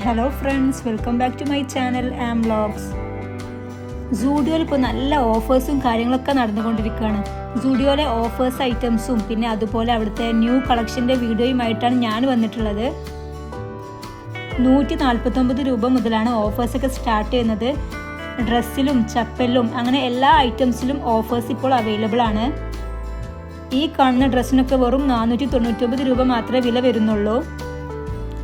Hello friends, welcome back to my channel ആം vlogs. സൂഡിയോയിൽ ഇപ്പോൾ നല്ല ഓഫേഴ്സും കാര്യങ്ങളൊക്കെ നടന്നുകൊണ്ടിരിക്കുകയാണ്. സൂഡിയോയിലെ ഓഫേഴ്സ് ഐറ്റംസും പിന്നെ അതുപോലെ അവിടുത്തെ ന്യൂ കളക്ഷൻ്റെ വീഡിയോയുമായിട്ടാണ് ഞാൻ വന്നിട്ടുള്ളത്. 149 രൂപ മുതലാണ് ഓഫേഴ്സൊക്കെ സ്റ്റാർട്ട് ചെയ്യുന്നത്. ഡ്രസ്സിലും ചപ്പലിലും അങ്ങനെ എല്ലാ ഐറ്റംസിലും ഓഫേഴ്സ് ഇപ്പോൾ അവൈലബിൾ ആണ്. ഈ കാണുന്ന ഡ്രസ്സിനൊക്കെ വെറും 499 രൂപ മാത്രമേ വില വരുന്നുള്ളൂ.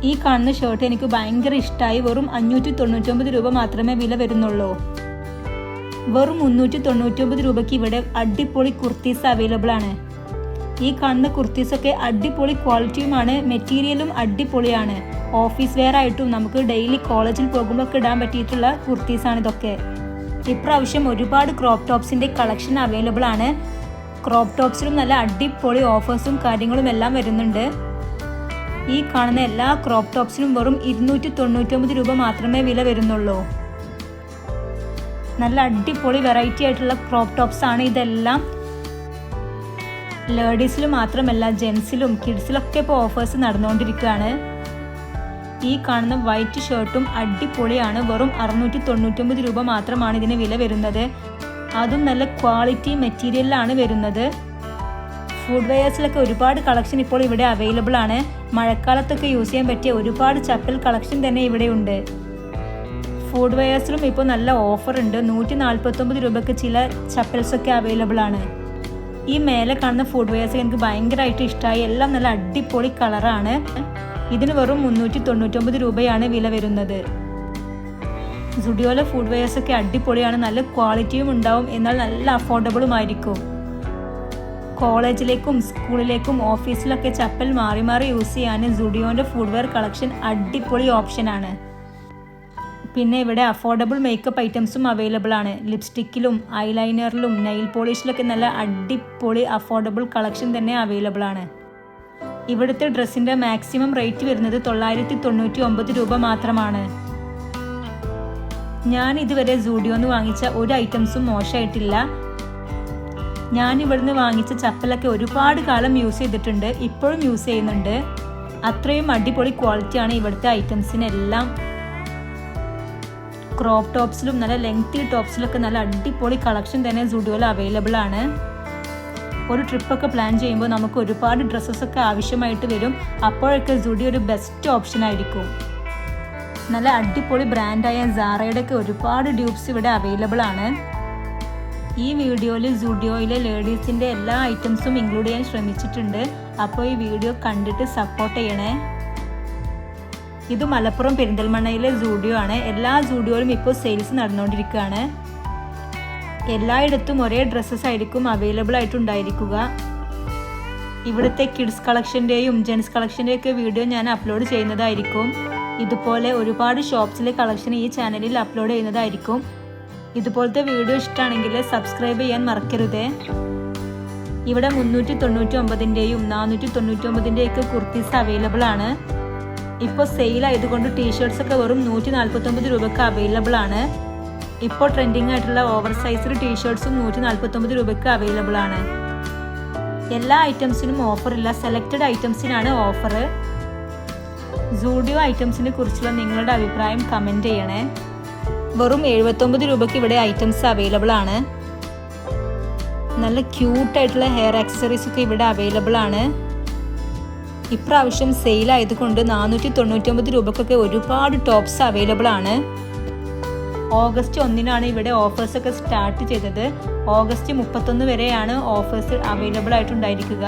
ഈ കാണുന്ന ഷർട്ട് എനിക്ക് ഭയങ്കര ഇഷ്ടമായി. വെറും 599 രൂപ മാത്രമേ വില വരുന്നുള്ളൂ. വെറും 399 രൂപയ്ക്ക് ഇവിടെ അടിപൊളി കുർത്തീസ് അവൈലബിൾ ആണ്. ഈ കാണുന്ന കുർത്തീസൊക്കെ അടിപൊളി ക്വാളിറ്റിയുമാണ്, മെറ്റീരിയലും അടിപൊളിയാണ്. ഓഫീസ് വെയർ ആയിട്ടും നമുക്ക് ഡെയിലി കോളേജിൽ പോകുമ്പോൾ ഇടാൻ പറ്റിയിട്ടുള്ള കുർത്തീസാണ് ഇതൊക്കെ. ഇപ്രാവശ്യം ഒരുപാട് ക്രോപ്പ് ടോപ്സിൻ്റെ കളക്ഷൻ അവൈലബിൾ ആണ്. ക്രോപ്പ് ടോപ്സിലും നല്ല അടിപൊളി ഓഫേഴ്സും കാര്യങ്ങളും എല്ലാം വരുന്നുണ്ട്. ഈ കാണുന്ന എല്ലാ ക്രോപ്പ് ടോപ്സിനും വെറും 299 രൂപ മാത്രമേ വില വരുന്നുള്ളൂ. നല്ല അടിപൊളി വെറൈറ്റി ആയിട്ടുള്ള ക്രോപ്പ് ടോപ്സ് ആണ് ഇതെല്ലാം. ലേഡീസിലും മാത്രമല്ല ജെൻസിലും കിഡ്സിലൊക്കെ ഇപ്പോൾ ഓഫേഴ്സ് നടന്നുകൊണ്ടിരിക്കുകയാണ്. ഈ കാണുന്ന വൈറ്റ് ഷർട്ടും അടിപൊളിയാണ്. വെറും 699 രൂപ മാത്രമാണ് ഇതിന് വില വരുന്നത്. അതും നല്ല ക്വാളിറ്റി മെറ്റീരിയലിലാണ് വരുന്നത്. ഫുഡ് വെയേഴ്സിലൊക്കെ ഒരുപാട് കളക്ഷൻ ഇപ്പോൾ ഇവിടെ അവൈലബിൾ ആണ്. മഴക്കാലത്തൊക്കെ യൂസ് ചെയ്യാൻ പറ്റിയ ഒരുപാട് ചപ്പൽ കളക്ഷൻ തന്നെ ഇവിടെയുണ്ട്. ഫുഡ് വെയേഴ്സിലും ഇപ്പോൾ നല്ല ഓഫർ ഉണ്ട്. 149 രൂപയ്ക്ക് ചില ചപ്പൽസൊക്കെ അവൈലബിൾ ആണ്. ഈ മേലെ കാണുന്ന ഫുഡ് വെയേഴ്സ് എനിക്ക് ഭയങ്കരമായിട്ട് ഇഷ്ടമായി. എല്ലാം നല്ല അടിപൊളി കളറാണ്. ഇതിന് വെറും 399 രൂപയാണ് വില വരുന്നത്. സുഡിയോയിലെ ഫുഡ് വെയേഴ്സൊക്കെ അടിപൊളിയാണ്. നല്ല ക്വാളിറ്റിയും ഉണ്ടാവും, എന്നാൽ നല്ല അഫോർഡബിളുമായിരിക്കും. കോളേജിലേക്കും സ്കൂളിലേക്കും ഓഫീസിലൊക്കെ ചപ്പൽ മാറി മാറി യൂസ് ചെയ്യാൻ സുഡിയോൻ്റെ ഫുഡ് വെയർ കളക്ഷൻ അടിപൊളി ഓപ്ഷനാണ്. പിന്നെ ഇവിടെ അഫോർഡബിൾ മേക്കപ്പ് ഐറ്റംസും അവൈലബിൾ ആണ്. ലിപ്സ്റ്റിക്കിലും ഐലൈനറിലും നെയിൽ പോളിഷിലൊക്കെ നല്ല അടിപൊളി അഫോർഡബിൾ കളക്ഷൻ തന്നെ അവൈലബിൾ ആണ്. ഇവിടുത്തെ ഡ്രസ്സിൻ്റെ മാക്സിമം റേറ്റ് വരുന്നത് 999 രൂപ മാത്രമാണ്. ഞാൻ ഇതുവരെ സുഡിയോന്ന് വാങ്ങിച്ച ഒരു ഐറ്റംസും മോശമായിട്ടില്ല. ഞാൻ ഇവിടുന്ന് വാങ്ങിച്ച ചപ്പലൊക്കെ ഒരുപാട് കാലം യൂസ് ചെയ്തിട്ടുണ്ട്, ഇപ്പോഴും യൂസ് ചെയ്യുന്നുണ്ട്. അത്രയും അടിപൊളി ക്വാളിറ്റിയാണ് ഇവിടുത്തെ ഐറ്റംസിനെല്ലാം. ക്രോപ്പ് ടോപ്സിലും നല്ല ലെങ്തി ടോപ്സിലൊക്കെ നല്ല അടിപൊളി കളക്ഷൻ തന്നെ സുഡിയോയിൽ അവൈലബിൾ ആണ്. ഒരു ട്രിപ്പൊക്കെ പ്ലാൻ ചെയ്യുമ്പോൾ നമുക്ക് ഒരുപാട് ഡ്രസ്സസൊക്കെ ആവശ്യമായിട്ട് വരും. അപ്പോഴൊക്കെ സുഡിയോ ഒരു ബെസ്റ്റ് ഓപ്ഷൻ ആയിരിക്കും. നല്ല അടിപൊളി ബ്രാൻഡായ സാറയുടെ ഒക്കെ ഒരുപാട് ഡ്യൂപ്സ് ഇവിടെ അവൈലബിൾ ആണ്. ഈ വീഡിയോയിൽ സുഡിയോയിലെ ലേഡീസിൻ്റെ എല്ലാ ഐറ്റംസും ഇൻക്ലൂഡ് ചെയ്യാൻ ശ്രമിച്ചിട്ടുണ്ട്. അപ്പോൾ ഈ വീഡിയോ കണ്ടിട്ട് സപ്പോർട്ട് ചെയ്യണേ. ഇത് മലപ്പുറം പെരിന്തൽമണ്ണയിലെ സുഡിയോ ആണ്. എല്ലാ സുഡിയോയിലും ഇപ്പോൾ സെയിൽസ് നടന്നുകൊണ്ടിരിക്കുകയാണ്. എല്ലായിടത്തും ഒരേ ഡ്രസ്സസ് ആയിരിക്കും അവൈലബിൾ ആയിട്ടുണ്ടായിരിക്കുക. ഇവിടുത്തെ കിഡ്സ് കളക്ഷൻ്റെയും ജെൻസ് കളക്ഷൻ്റെയും ഒക്കെ വീഡിയോ ഞാൻ അപ്ലോഡ് ചെയ്യുന്നതായിരിക്കും. ഇതുപോലെ ഒരുപാട് ഷോപ്സിലെ കളക്ഷൻ ഈ ചാനലിൽ അപ്ലോഡ് ചെയ്യുന്നതായിരിക്കും. ഇതുപോലത്തെ വീഡിയോ ഇഷ്ടമാണെങ്കിൽ സബ്സ്ക്രൈബ് ചെയ്യാൻ മറക്കരുതേ. ഇവിടെ 399ൻ്റെയും 499ൻ്റെയും ഒക്കെ കുർത്തീസ് അവൈലബിൾ ആണ്. ഇപ്പോൾ സെയിൽ ആയതുകൊണ്ട് ടീഷർട്ട്സ് ഒക്കെ വെറും 149 രൂപയ്ക്ക് അവൈലബിൾ ആണ്. ഇപ്പോൾ ട്രെൻഡിങ് ആയിട്ടുള്ള ഓവർ സൈസ്ഡ് ടീഷർട്ട്സും 149 രൂപയ്ക്ക് അവൈലബിൾ ആണ്. എല്ലാ ഐറ്റംസിനും ഓഫറില്ല, സെലക്റ്റഡ് ഐറ്റംസിനാണ് ഓഫർ. സുഡിയോ ഐറ്റംസിനെ കുറിച്ചുള്ള നിങ്ങളുടെ അഭിപ്രായം കമൻറ്റ് ചെയ്യണേ. വെറും 79 രൂപയ്ക്ക് ഇവിടെ ഐറ്റംസ് അവൈലബിൾ ആണ്. നല്ല ക്യൂട്ടായിട്ടുള്ള ഹെയർ ആക്സസറീസ് ഒക്കെ ഇവിടെ അവൈലബിൾ ആണ്. ഇപ്രാവശ്യം സെയിൽ ആയതുകൊണ്ട് 499 രൂപക്കൊക്കെ ഒരുപാട് ടോപ്സ് അവൈലബിൾ ആണ്. ഓഗസ്റ്റ് 1-നാണ് ഇവിടെ ഓഫേഴ്സൊക്കെ സ്റ്റാർട്ട് ചെയ്തത്. ഓഗസ്റ്റ് 31 വരെയാണ് ഓഫേഴ്സ് അവൈലബിൾ ആയിട്ടുണ്ടായിരിക്കുക.